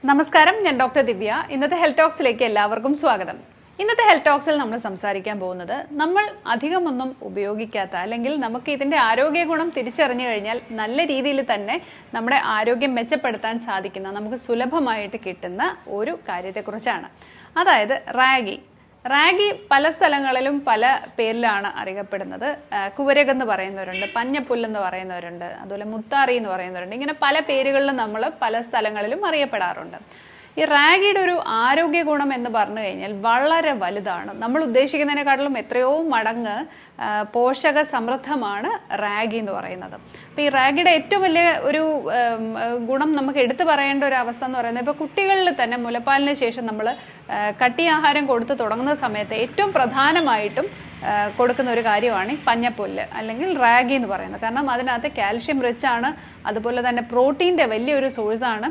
നമസ്കാരം, ഞാൻ ഡോക്ടർ ദിവ്യ. ഇന്നത്തെ ഹെൽത്ത് ടോക്സിലേക്ക് എല്ലാവർക്കും സ്വാഗതം. ഇന്നത്തെ ഹെൽത്ത് ടോക്സിൽ നമ്മൾ സംസാരിക്കാൻ പോകുന്നത് നമ്മൾ അധികമൊന്നും ഉപയോഗിക്കാത്ത അല്ലെങ്കിൽ നമുക്ക് ഇതിന്റെ ആരോഗ്യ ഗുണം തിരിച്ചറിഞ്ഞു കഴിഞ്ഞാൽ നല്ല രീതിയിൽ തന്നെ നമ്മുടെ ആരോഗ്യം മെച്ചപ്പെടുത്താൻ സാധിക്കുന്ന നമുക്ക് സുലഭമായിട്ട് കിട്ടുന്ന ഒരു കാര്യത്തെക്കുറിച്ചാണ്. അതായത് റാഗി പല സ്ഥലങ്ങളിലും പല പേരിലാണ് അറിയപ്പെടുന്നത്. കുവരകെന്ന് പറയുന്നവരുണ്ട്, പഞ്ഞപ്പുല്ലെന്ന് പറയുന്നവരുണ്ട്, അതുപോലെ മുത്താറി എന്ന് പറയുന്നവരുണ്ട്. ഇങ്ങനെ പല പേരുകളിലും നമ്മൾ പല സ്ഥലങ്ങളിലും അറിയപ്പെടാറുണ്ട്. ഈ റാഗിയുടെ ഒരു ആരോഗ്യ ഗുണം എന്ന് പറഞ്ഞു കഴിഞ്ഞാൽ വളരെ വലുതാണ്. നമ്മൾ ഉദ്ദേശിക്കുന്നതിനെക്കാട്ടിലും എത്രയോ മടങ്ങ് പോഷക സമൃദ്ധമാണ് റാഗി എന്ന് പറയുന്നത്. അപ്പോൾ ഈ റാഗിയുടെ ഏറ്റവും വലിയ ഒരു ഗുണം നമുക്ക് എടുത്തു പറയേണ്ട ഒരു അവസ്ഥ എന്ന് പറയുന്നത്, ഇപ്പോൾ കുട്ടികളിൽ തന്നെ മുലപ്പാലിന് ശേഷം നമ്മൾ കട്ടിയാഹാരം കൊടുത്ത് തുടങ്ങുന്ന സമയത്ത് ഏറ്റവും പ്രധാനമായിട്ടും കൊടുക്കുന്ന ഒരു കാര്യമാണ് ഈ പഞ്ഞപ്പുല്ല് അല്ലെങ്കിൽ റാഗി എന്ന് പറയുന്നത്. കാരണം അതിനകത്ത് കാൽഷ്യം റിച്ച് ആണ്, അതുപോലെ തന്നെ പ്രോട്ടീൻ്റെ വലിയൊരു സോഴ്സാണ്,